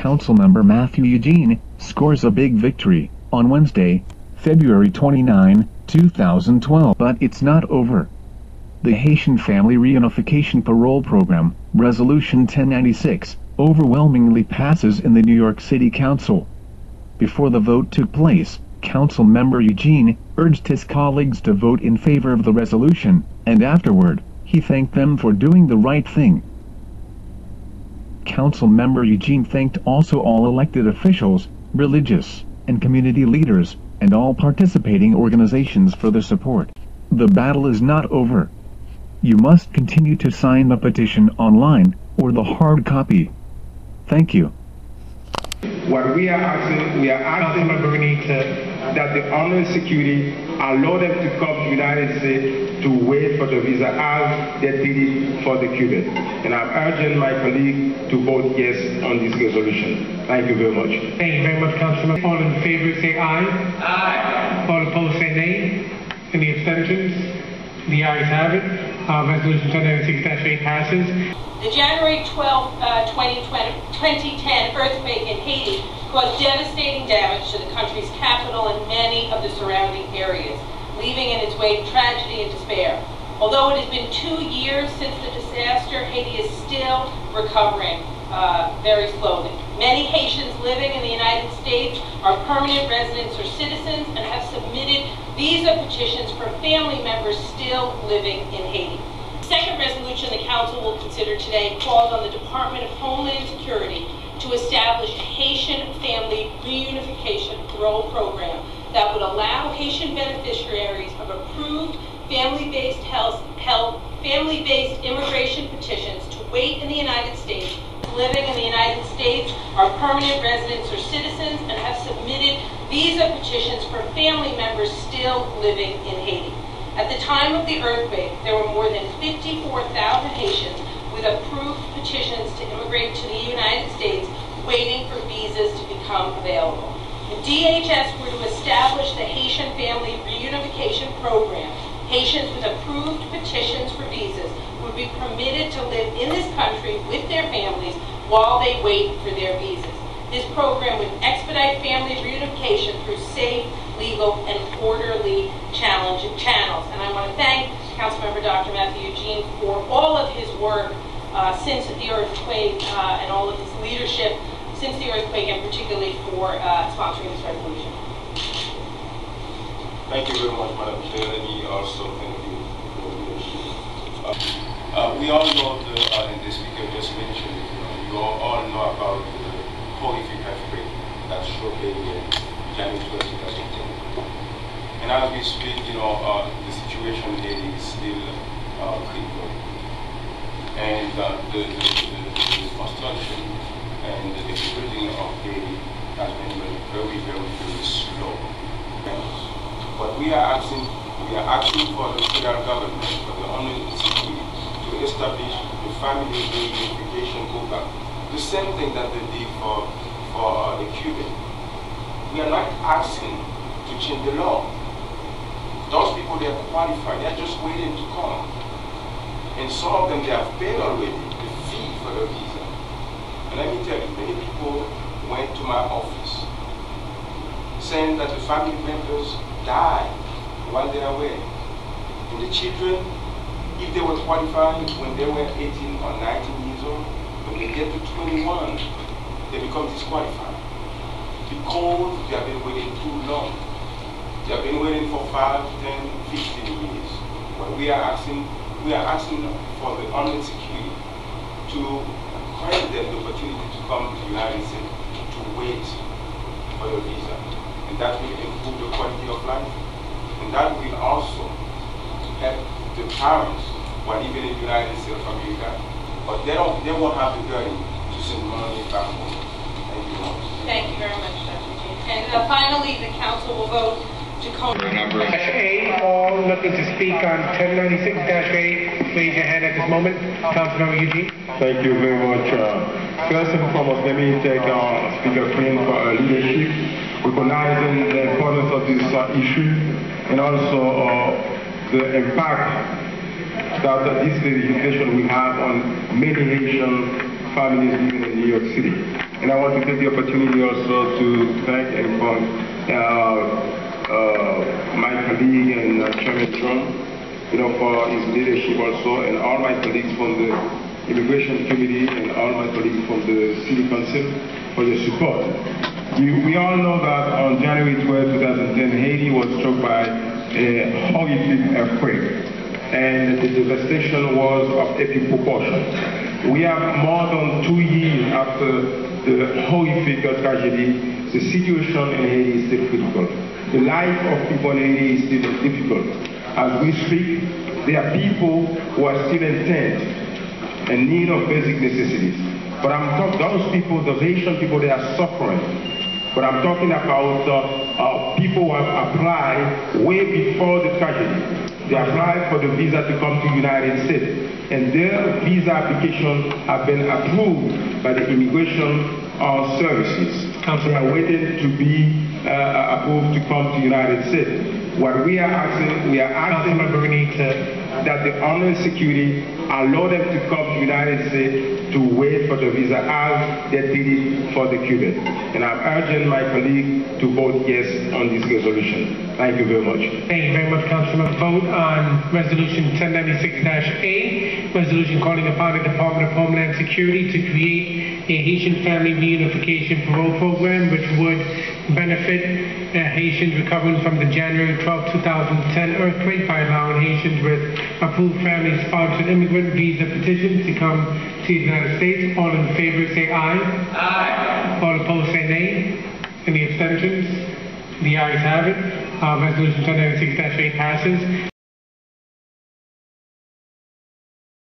Councilmember Mathieu Eugene scores a big victory on Wednesday, February 29, 2012. But it's not over. The Haitian Family Reunification Parole Program, Resolution 1096, overwhelmingly passes in the New York City Council. Before the vote took place, Councilmember Eugene urged his colleagues to vote in favor of the resolution, and afterward, he thanked them for doing the right thing. Councilmember Eugene thanked also all elected officials, religious and community leaders, and all participating organizations for their support. The battle is not over. You must continue to sign the petition online or the hard copy. Thank you. What we are asking that the Homeland Security allow them to come to the United States to wait for the visa as they did it for the Cubans. And I'm urging my colleague to vote yes on this resolution. Thank you very much. Thank you very much, Councilman. All in favor say aye. Aye. All opposed say nay. Any abstentions? The ayes have it. Resolution 1096-8 passes. The January 12, 2010 earthquake in Haiti caused devastating damage to the country's capital and many of the surrounding areas, leaving in its wake tragedy and despair. Although it has been 2 years since the disaster, Haiti is still recovering very slowly. Many Haitians living in the United States are permanent residents or citizens and have submitted visa petitions for family members still living in Haiti. The second resolution the Council will consider today calls on the Department of Homeland Security to establish a Haitian Family Reunification Parole Program that would allow Haitian beneficiaries of approved family-based immigration petitions to wait in the United States, living in the United States, are permanent residents or citizens, and have submitted visa petitions for family members still living in Haiti. At the time of the earthquake, there were more than 54,000 Haitians with approved petitions to immigrate to the United States waiting for visas to become available. If DHS were to establish the Haitian Family Reunification Program, Haitians with approved petitions for visas would be permitted to live in this country with their families while they wait for their visas. This program would expedite family reunification through safe, legal, and orderly channels. And I want to thank Councilmember Dr. Mathieu Eugene for all of his work since the earthquake and all of his leadership since the earthquake, and particularly for sponsoring this resolution. Thank you very much, Madam Chair. Let me also thank you for the leadership. We all know, and the speaker just mentioned, you all know about the horrific earthquake that struck Haiti in January 2010. And as we speak, the situation in Haiti is still critical. And the construction and the building of Haiti has been very, very, very slow. But we are asking for the federal government, for the Homeland Security, to establish the family reunification program. The same thing that they did for the Cubans. We are not asking to change the law. Those people, they are qualified. They are just waiting to come. And some of them, they have paid already the fee for the visa. And let me tell you, many people went to my office saying that the family members died while they are away. And the children, if they were qualified when they were 18 or 19 years old, when they get to 21, they become disqualified. Because they have been waiting too long. They have been waiting for 5, 10, 15 years. But we are asking for the Homeland Security to grant them the opportunity to come to the United States to wait for your visa. And that will improve the quality of life. And that will also help the parents who are living in the United States of America. But they won't have the burden to send money back home. Thank you very much. Thank you very much, Dr. Eugene. And finally, the Council will vote to Number A, all looking to speak on 1096-8, raise your hand at this moment. Councilmember Eugene. Thank you very much. First and foremost, let me thank Speaker Quinn for her leadership, recognizing the importance of this issue, and also the impact that this legislation will have on many Haitian families living in New York City. And I want to take the opportunity also to thank and thank my colleague and Chairman Trump, for his leadership also, and all my colleagues from the Immigration Committee and all my colleagues from the City Council for your support. We all know that on January 12, 2010, Haiti was struck by a horrific earthquake, and the devastation was of epic proportion. We have more than 2 years after the horrific tragedy. The situation in Haiti is still critical. The life of people in Haiti is still difficult. As we speak, there are people who are still in tent in need of basic necessities. But I'm talking those people, the Haitian people, they are suffering. But I'm talking about people who have applied way before the tragedy. They applied for the visa to come to the United States, and their visa application have been approved by the immigration services. They are waiting to be approved to come to the United States. What we are asking, that the Homeland Security allow them to come to the United States to wait for the visa as they did it for the Cubans. And I'm urging my colleague to vote yes on this resolution. Thank you very much. Thank you very much, Councilmember. Vote on Resolution 1096-A, resolution calling upon the Department of Homeland Security to create a Haitian family reunification parole program, which would benefit Haitians recovering from the January 12, 2010 earthquake by allowing Haitians with approved family-sponsored immigrant visa petitions to come to the United States. All in favor say aye. Aye. All opposed say nay. Any abstentions? The ayes have it. Resolution 1096-A passes.